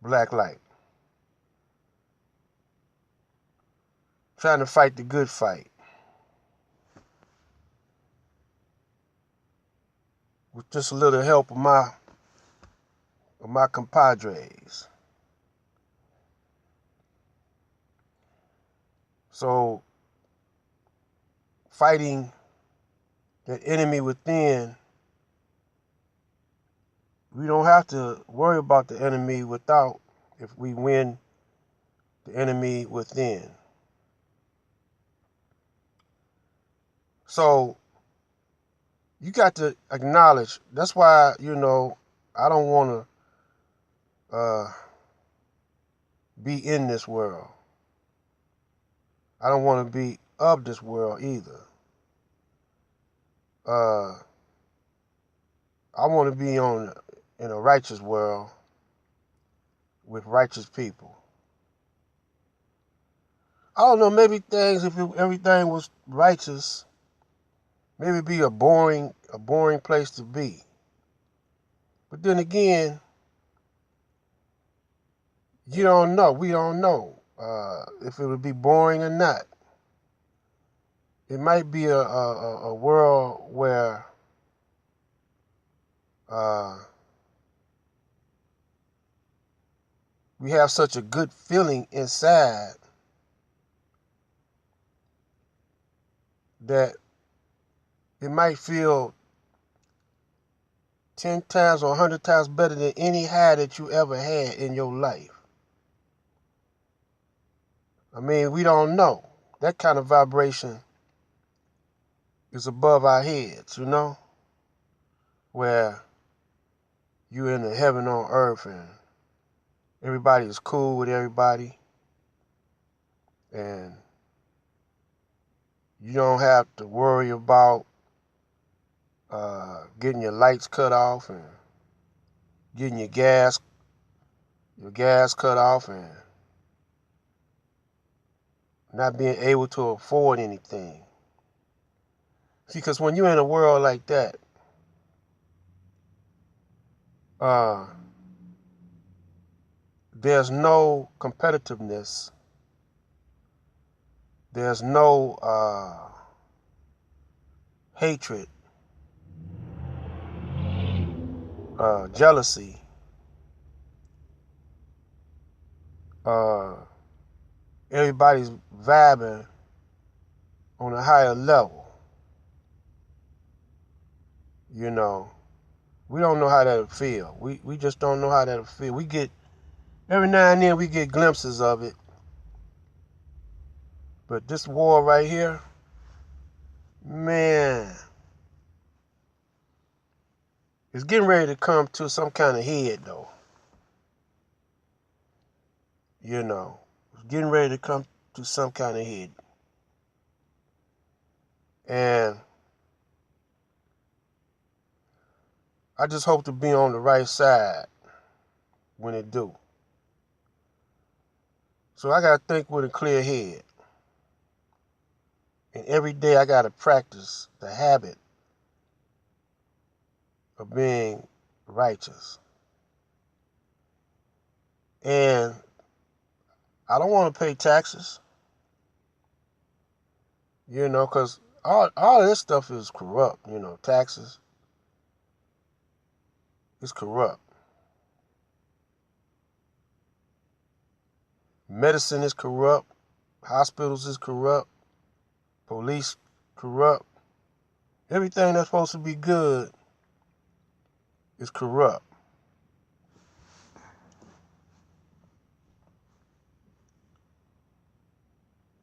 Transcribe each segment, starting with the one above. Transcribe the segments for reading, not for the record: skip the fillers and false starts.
black light. Trying to fight the good fight. With just a little help of my compadres. So fighting the enemy within, we don't have to worry about the enemy without if we win the enemy within. So you got to acknowledge, that's why, I don't want to be in this world. I don't want to be of this world either. I want to be in a righteous world with righteous people. I don't know, maybe if everything was righteous, maybe it'd be a boring place to be. But then again, you don't know. We don't know if it would be boring or not. It might be a world where we have such a good feeling inside that it might feel 10 times or 100 times better than any high that you ever had in your life. I mean, we don't know. That kind of vibration is above our heads, where you're in the heaven on earth and everybody is cool with everybody and you don't have to worry about getting your lights cut off and getting your gas cut off and not being able to afford anything. See, because when you're in a world like that, there's no competitiveness. There's no hatred, jealousy, everybody's vibing on a higher level. We don't know how that'll feel. We just don't know how that'll feel. We get, every now and then we get glimpses of it. But this war right here, man, it's getting ready to come to some kind of head though. It's getting ready to come to some kind of head. And I just hope to be on the right side when it do. So I got to think with a clear head. And every day I got to practice the habit of being righteous. And I don't want to pay taxes, because all this stuff is corrupt, taxes is corrupt. Medicine is corrupt. Hospitals is corrupt. Police corrupt. Everything that's supposed to be good is corrupt.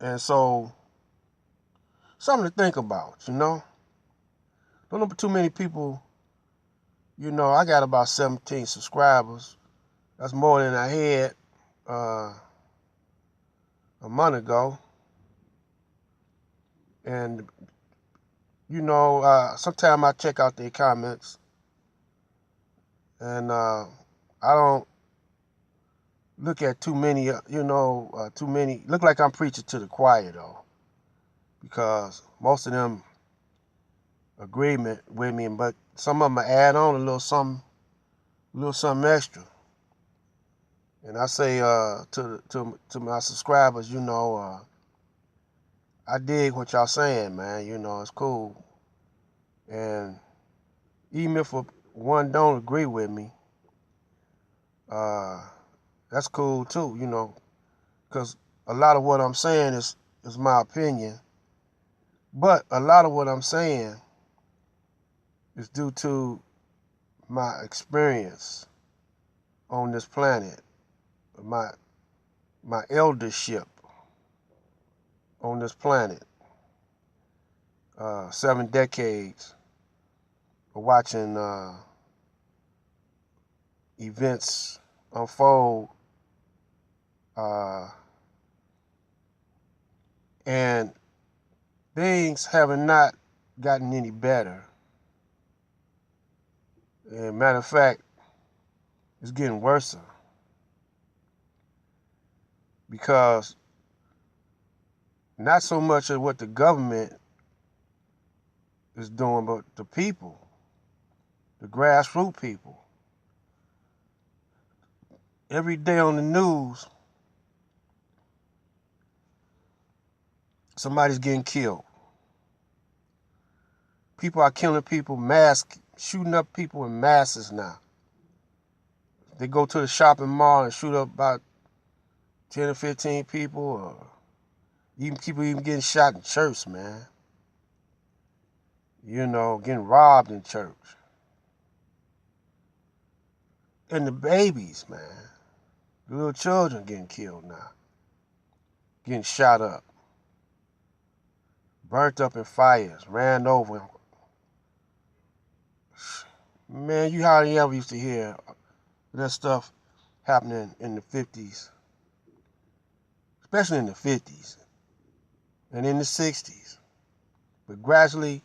And so, something to think about, Don't know too many people, I got about 17 subscribers. That's more than I had a month ago. And, sometimes I check out their comments. And I don't look at too many, look like I'm preaching to the choir, though. Because most of them agree with me, but some of them add on a little something extra. And I say to my subscribers, I dig what y'all saying, man. It's cool. And even if one don't agree with me, uh, that's cool too, because a lot of what I'm saying is my opinion. But a lot of what I'm saying is due to my experience on this planet, my my eldership on this planet. 7 decades of watching events unfold, uh, and things have not gotten any better. And matter of fact, it's getting worse because not so much of what the government is doing, but the people, the grassroots people. Every day on the news, somebody's getting killed. People are killing people, shooting up people in masses now. They go to the shopping mall and shoot up about 10 or 15 people, or even people getting shot in church, man. Getting robbed in church. And the babies, man. The little children getting killed now. Getting shot up. Burnt up in fires. Ran over. Man, you hardly ever used to hear that stuff happening in the 50s. Especially in the 50s. And in the 60s. But gradually,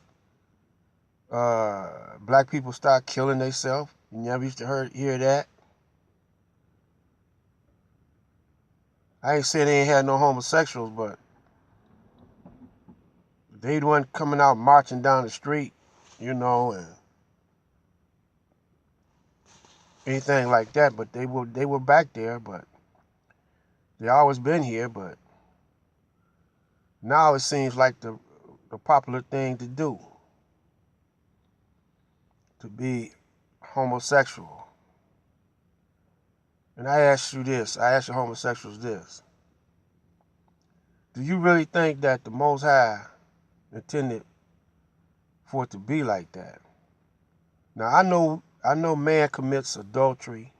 black people start killing themselves. You never used to hear that. I ain't saying they ain't had no homosexuals, but they the one coming out marching down the street, and anything like that. But they were back there, but they always been here. But now it seems like the popular thing to do, to be homosexual. And I ask you homosexuals this. Do you really think that the Most High intended for it to be like that? Now I know man commits adultery,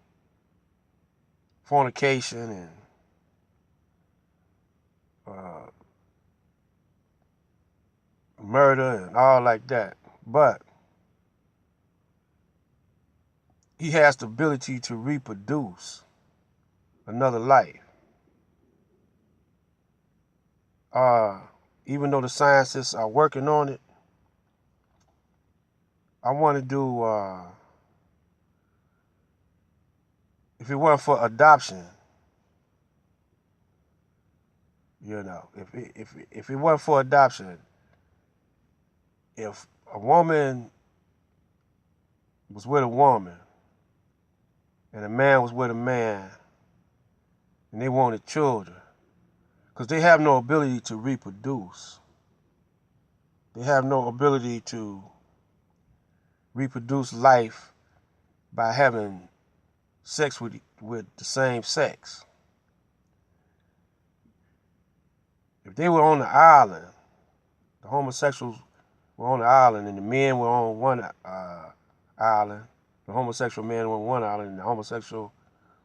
fornication, and uh, murder and all like that. But he has the ability to reproduce another life. Uh, Even though the scientists are working on it, I want to do, if it weren't for adoption, if it weren't for adoption, if a woman was with a woman and a man was with a man and they wanted children, because they have no ability to reproduce. They have no ability to reproduce life by having sex with the same sex. If they were on the island, the homosexuals were on the island and the men were on one island, the homosexual men were on one island and the homosexual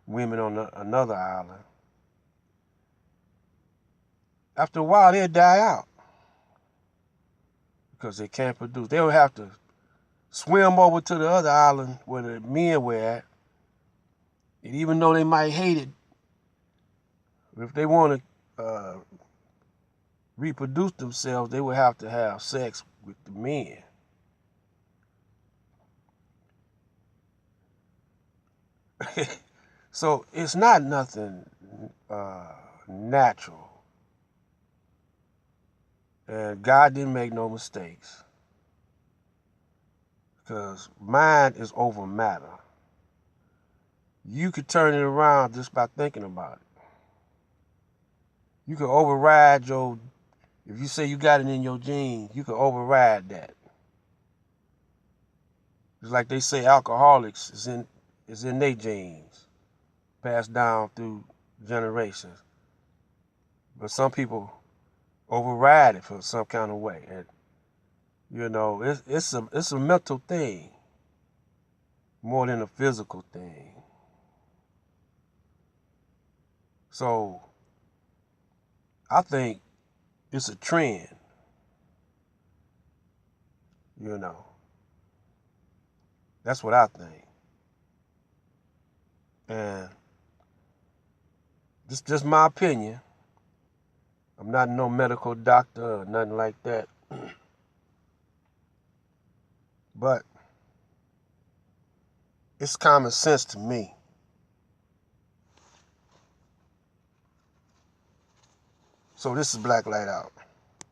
women on another island, after a while they'll die out because they can't produce. They'll have to swim over to the other island where the men were at, and even though they might hate it, if they want to reproduce themselves, they would have to have sex with the men. So it's not nothing natural. And God didn't make no mistakes. Because mind is over matter. You could turn it around just by thinking about it. You could override if you say you got it in your genes, you could override that. It's like they say alcoholics is in their genes, passed down through generations. But some people override it for some kind of way. And it's a mental thing more than a physical thing. So I think it's a trend, you know. That's what I think. And this just my opinion. I'm not no medical doctor or nothing like that. But it's common sense to me. So this is Black Light Out.